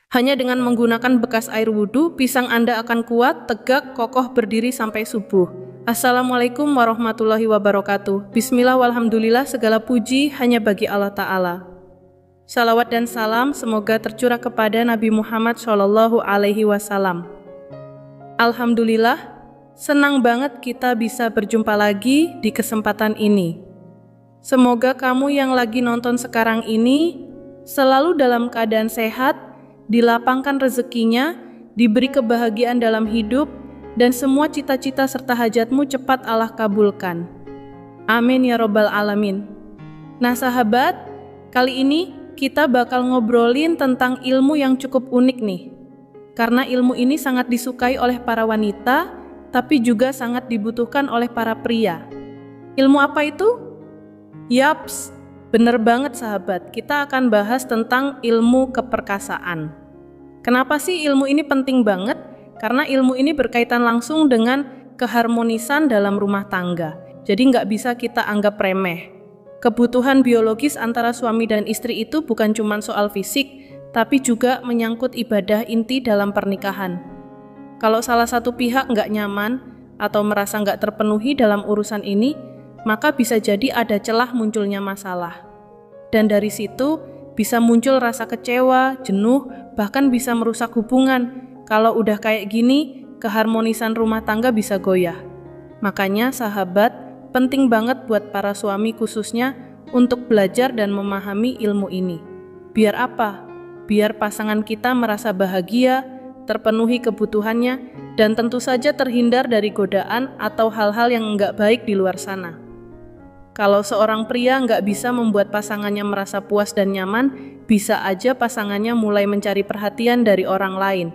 Hanya dengan menggunakan bekas air wudhu, pisang Anda akan kuat, tegak, kokoh berdiri sampai subuh. Assalamualaikum warahmatullahi wabarakatuh. Bismillah walhamdulillah, segala puji hanya bagi Allah Ta'ala. Salawat dan salam semoga tercurah kepada Nabi Muhammad SAW. Alhamdulillah, senang banget kita bisa berjumpa lagi di kesempatan ini. Semoga kamu yang lagi nonton sekarang ini selalu dalam keadaan sehat, dilapangkan rezekinya, diberi kebahagiaan dalam hidup, dan semua cita-cita serta hajatmu cepat Allah kabulkan. Amin ya robbal alamin. Nah sahabat, kali ini kita bakal ngobrolin tentang ilmu yang cukup unik nih. Karena ilmu ini sangat disukai oleh para wanita, tapi juga sangat dibutuhkan oleh para pria. Ilmu apa itu? Yaps, bener banget sahabat, kita akan bahas tentang ilmu keperkasaan. Kenapa sih ilmu ini penting banget? Karena ilmu ini berkaitan langsung dengan keharmonisan dalam rumah tangga. Jadi nggak bisa kita anggap remeh. Kebutuhan biologis antara suami dan istri itu bukan cuma soal fisik, tapi juga menyangkut ibadah inti dalam pernikahan. Kalau salah satu pihak nggak nyaman atau merasa nggak terpenuhi dalam urusan ini, maka bisa jadi ada celah munculnya masalah. Dan dari situ bisa muncul rasa kecewa, jenuh, bahkan bisa merusak hubungan. Kalau udah kayak gini, keharmonisan rumah tangga bisa goyah. Makanya sahabat, penting banget buat para suami khususnya untuk belajar dan memahami ilmu ini. Biar apa? Biar pasangan kita merasa bahagia, terpenuhi kebutuhannya, dan tentu saja terhindar dari godaan atau hal-hal yang nggak baik di luar sana. Kalau seorang pria nggak bisa membuat pasangannya merasa puas dan nyaman, bisa aja pasangannya mulai mencari perhatian dari orang lain.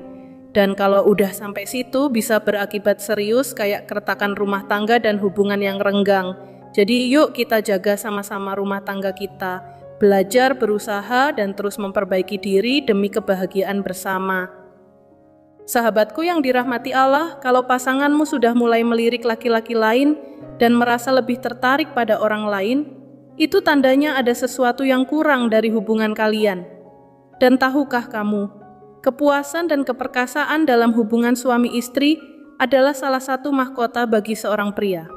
Dan kalau udah sampai situ, bisa berakibat serius kayak keretakan rumah tangga dan hubungan yang renggang. Jadi yuk kita jaga sama-sama rumah tangga kita, belajar, berusaha, dan terus memperbaiki diri demi kebahagiaan bersama. Sahabatku yang dirahmati Allah, kalau pasanganmu sudah mulai melirik laki-laki lain dan merasa lebih tertarik pada orang lain, itu tandanya ada sesuatu yang kurang dari hubungan kalian. Dan tahukah kamu, kepuasan dan keperkasaan dalam hubungan suami istri adalah salah satu mahkota bagi seorang pria.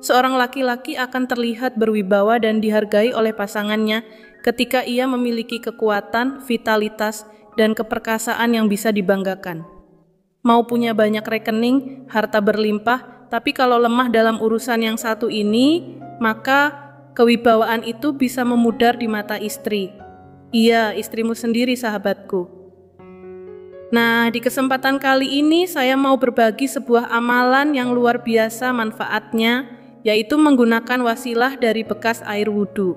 Seorang laki-laki akan terlihat berwibawa dan dihargai oleh pasangannya ketika ia memiliki kekuatan, vitalitas, dan keperkasaan yang bisa dibanggakan. Mau punya banyak rekening, harta berlimpah, tapi kalau lemah dalam urusan yang satu ini, maka kewibawaan itu bisa memudar di mata istri. Iya, istrimu sendiri sahabatku. Nah, di kesempatan kali ini saya mau berbagi sebuah amalan yang luar biasa manfaatnya, yaitu menggunakan wasilah dari bekas air wudhu.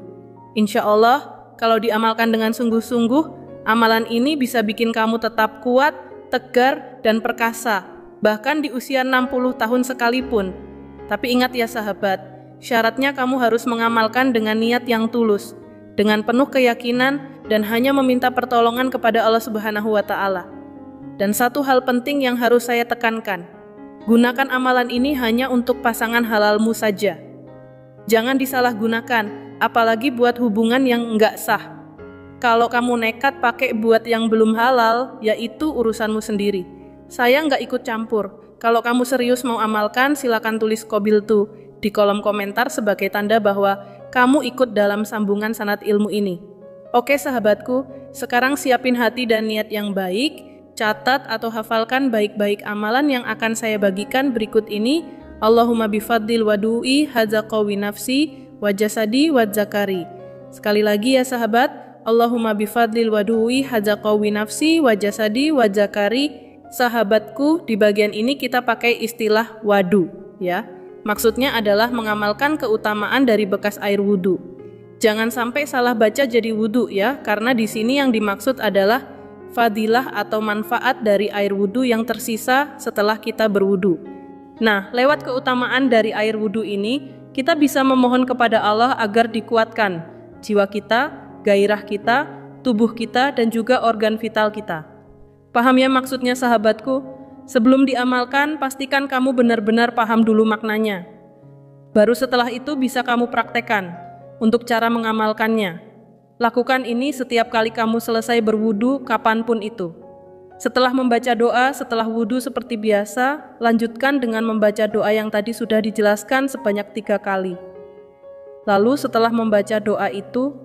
Insya Allah, kalau diamalkan dengan sungguh-sungguh, amalan ini bisa bikin kamu tetap kuat, tegar, dan perkasa, bahkan di usia 60 tahun sekalipun. Tapi ingat ya sahabat, syaratnya kamu harus mengamalkan dengan niat yang tulus, dengan penuh keyakinan, dan hanya meminta pertolongan kepada Allah Subhanahu wa Ta'ala. Dan satu hal penting yang harus saya tekankan, gunakan amalan ini hanya untuk pasangan halalmu saja. Jangan disalahgunakan, apalagi buat hubungan yang nggak sah. Kalau kamu nekat pakai buat yang belum halal, yaitu urusanmu sendiri. Saya nggak ikut campur. Kalau kamu serius mau amalkan, silakan tulis qabiltu di kolom komentar sebagai tanda bahwa kamu ikut dalam sambungan sanad ilmu ini. Oke sahabatku, sekarang siapin hati dan niat yang baik. Catat atau hafalkan baik-baik amalan yang akan saya bagikan berikut ini. Allahumma bifadlil wadu'i hadza qawi nafsi wa jasadi wa zakari. Sekali lagi ya sahabat, Allahumma bifadlil wadu'i hadza qawi nafsi wa jasadi wa zakari. Sahabatku, di bagian ini kita pakai istilah wadu ya. Maksudnya adalah mengamalkan keutamaan dari bekas air wudhu. Jangan sampai salah baca jadi wudhu ya, karena di sini yang dimaksud adalah fadilah atau manfaat dari air wudhu yang tersisa setelah kita berwudhu. Nah, lewat keutamaan dari air wudhu ini, kita bisa memohon kepada Allah agar dikuatkan jiwa kita, gairah kita, tubuh kita, dan juga organ vital kita. Paham ya maksudnya sahabatku? Sebelum diamalkan, pastikan kamu benar-benar paham dulu maknanya. Baru setelah itu bisa kamu praktekkan untuk cara mengamalkannya. Lakukan ini setiap kali kamu selesai berwudu, kapanpun itu. Setelah membaca doa, setelah wudu seperti biasa, lanjutkan dengan membaca doa yang tadi sudah dijelaskan sebanyak 3 kali. Lalu setelah membaca doa itu,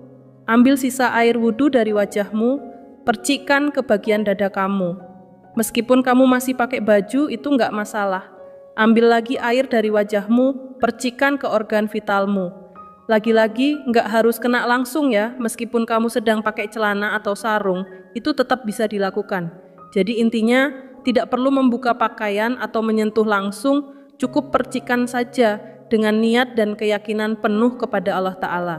ambil sisa air wudu dari wajahmu, percikan ke bagian dada kamu. Meskipun kamu masih pakai baju, itu nggak masalah. Ambil lagi air dari wajahmu, percikan ke organ vitalmu. Lagi-lagi nggak harus kena langsung ya, meskipun kamu sedang pakai celana atau sarung, itu tetap bisa dilakukan. Jadi intinya, tidak perlu membuka pakaian atau menyentuh langsung, cukup percikan saja dengan niat dan keyakinan penuh kepada Allah Ta'ala.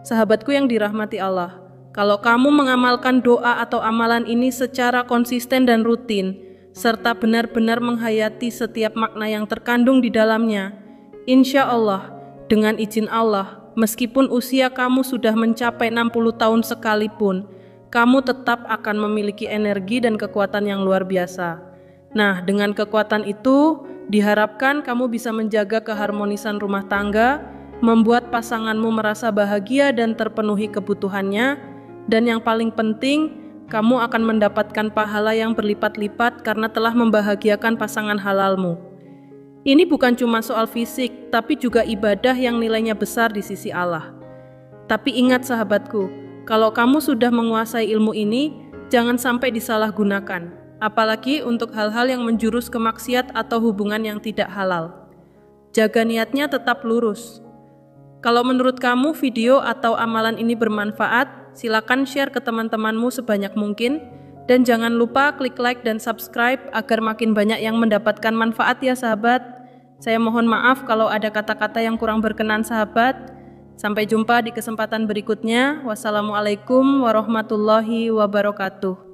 Sahabatku yang dirahmati Allah, kalau kamu mengamalkan doa atau amalan ini secara konsisten dan rutin, serta benar-benar menghayati setiap makna yang terkandung di dalamnya, insya Allah, dengan izin Allah, meskipun usia kamu sudah mencapai 60 tahun sekalipun, kamu tetap akan memiliki energi dan kekuatan yang luar biasa. Nah, dengan kekuatan itu, diharapkan kamu bisa menjaga keharmonisan rumah tangga, membuat pasanganmu merasa bahagia dan terpenuhi kebutuhannya, dan yang paling penting, kamu akan mendapatkan pahala yang berlipat-lipat karena telah membahagiakan pasangan halalmu. Ini bukan cuma soal fisik, tapi juga ibadah yang nilainya besar di sisi Allah. Tapi ingat sahabatku, kalau kamu sudah menguasai ilmu ini, jangan sampai disalahgunakan, apalagi untuk hal-hal yang menjurus ke maksiat atau hubungan yang tidak halal. Jaga niatnya tetap lurus. Kalau menurut kamu video atau amalan ini bermanfaat, silakan share ke teman-temanmu sebanyak mungkin, dan jangan lupa klik like dan subscribe agar makin banyak yang mendapatkan manfaat ya sahabat. Saya mohon maaf kalau ada kata-kata yang kurang berkenan sahabat. Sampai jumpa di kesempatan berikutnya. Wassalamualaikum warahmatullahi wabarakatuh.